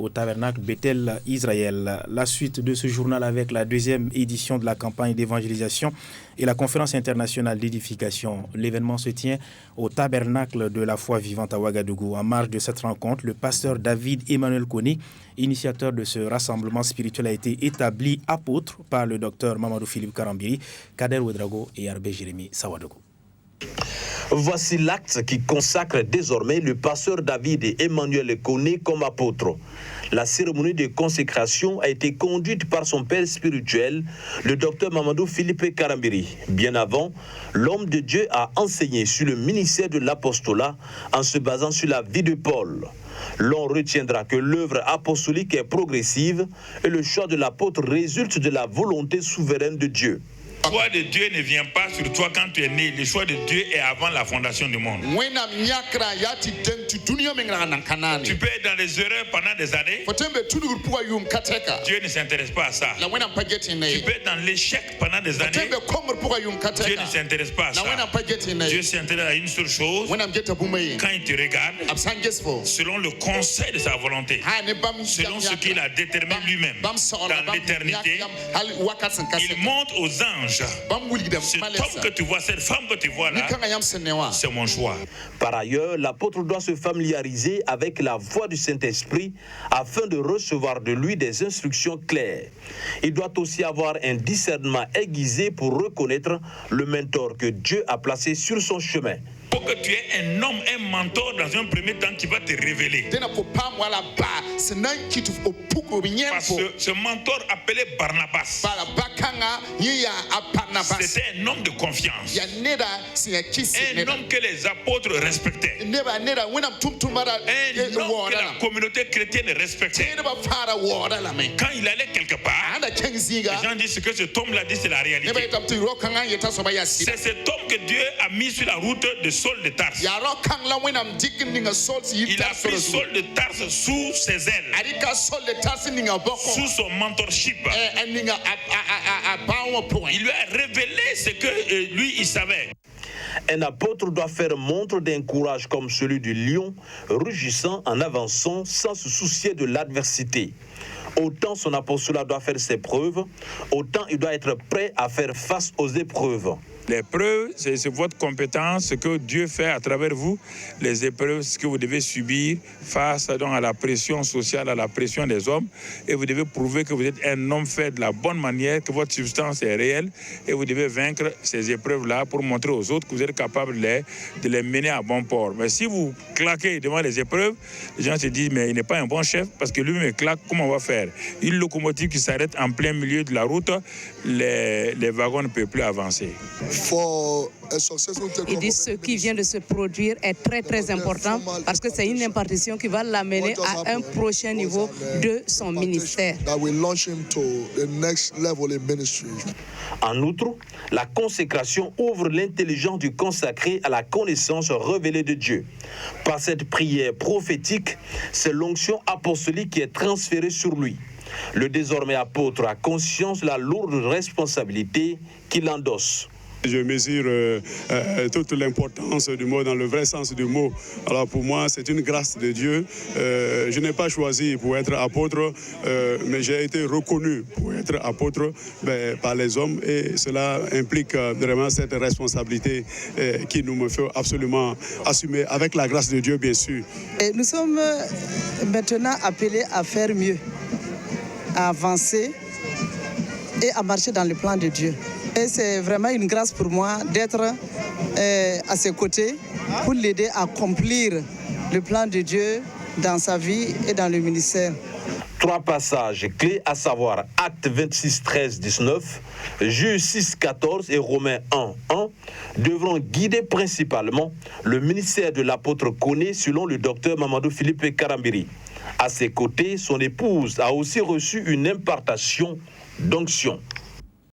au tabernacle Bethel Israël. La suite de ce journal avec la deuxième édition de la campagne d'évangélisation et la conférence internationale d'édification. L'événement se tient au tabernacle de la foi vivante à Ouagadougou. En marge de cette rencontre, le pasteur David Emmanuel Koni, initiateur de ce rassemblement spirituel, a été établi apôtre par le docteur Mamadou Philippe Karambiri, Kader Ouedraogo et Herbé Jérémy Sawadogo. Voici l'acte qui consacre désormais le pasteur David Emmanuel Koni comme apôtre. La cérémonie de consécration a été conduite par son père spirituel, le docteur Mamadou Philippe Karambiri. Bien avant, l'homme de Dieu a enseigné sur le ministère de l'apostolat en se basant sur la vie de Paul. L'on retiendra que l'œuvre apostolique est progressive et le choix de l'apôtre résulte de la volonté souveraine de Dieu. Le choix de Dieu ne vient pas sur toi quand tu es né. Le choix de Dieu est avant la fondation du monde. Tu peux être dans les erreurs pendant des années. Dieu ne s'intéresse pas à ça. Tu peux être dans l'échec pendant des années. Dieu ne s'intéresse pas à ça. Dieu s'intéresse à une seule chose. Quand il te regarde, selon le conseil de sa volonté, selon ce qu'il a déterminé lui-même dans l'éternité, il montre aux anges. Cet homme que tu vois, cette femme que tu vois là, c'est mon choix. Par ailleurs, l'apôtre doit se familiariser avec la voix du Saint-Esprit afin de recevoir de lui des instructions claires. Il doit aussi avoir un discernement aiguisé pour reconnaître le mentor que Dieu a placé sur son chemin. Pour que tu aies un homme, un mentor dans un premier temps qui va te révéler. Parce que ce mentor appelé Barnabas, c'était un homme de confiance. Un homme que les apôtres respectaient. Un homme que la communauté chrétienne respectait. Quand il allait quelque part, les gens disent que cet homme-là dit c'est la réalité. C'est cet homme que Dieu a mis sur la route de Saul de Tarse. Il a pris Saul de Tarse sous ses ailes, sous son mentorship. Il lui a révélé ce que lui il savait. Un apôtre doit faire montre d'un courage comme celui du lion, rugissant en avançant sans se soucier de l'adversité. Autant son apostolat doit faire ses preuves, autant il doit être prêt à faire face aux épreuves. Les preuves, c'est votre compétence, ce que Dieu fait à travers vous. Les épreuves, ce que vous devez subir face donc, à la pression sociale, à la pression des hommes. Et vous devez prouver que vous êtes un homme fait de la bonne manière, que votre substance est réelle. Et vous devez vaincre ces épreuves-là pour montrer aux autres que vous êtes capable de les mener à bon port. Mais si vous claquez devant les épreuves, les gens se disent, mais il n'est pas un bon chef parce que lui-même claque, comment on va faire? Une locomotive qui s'arrête en plein milieu de la route, les wagons ne peuvent plus avancer. Il dit ce qui vient de se produire est très très important parce que c'est une impartition qui va l'amener à un prochain niveau de son ministère. En outre, la consécration ouvre l'intelligence du consacré à la connaissance révélée de Dieu. Par cette prière prophétique, c'est l'onction apostolique qui est transférée sur lui. Le désormais apôtre a conscience de la lourde responsabilité qu'il endosse. Je mesure toute l'importance du mot dans le vrai sens du mot. Alors pour moi, c'est une grâce de Dieu. Je n'ai pas choisi pour être apôtre, mais j'ai été reconnu pour être apôtre par les hommes et cela implique vraiment cette responsabilité qui nous me fait absolument assumer avec la grâce de Dieu, bien sûr. Et nous sommes maintenant appelés à faire mieux, à avancer et à marcher dans le plan de Dieu. Et c'est vraiment une grâce pour moi d'être à ses côtés pour l'aider à accomplir le plan de Dieu dans sa vie et dans le ministère. 3 passages clés, à savoir Actes 26, 13, 19, Juge 6, 14 et Romains 1, 1, devront guider principalement le ministère de l'apôtre Koni selon le docteur Mamadou Philippe Karambiri. À ses côtés, son épouse a aussi reçu une impartation d'onction.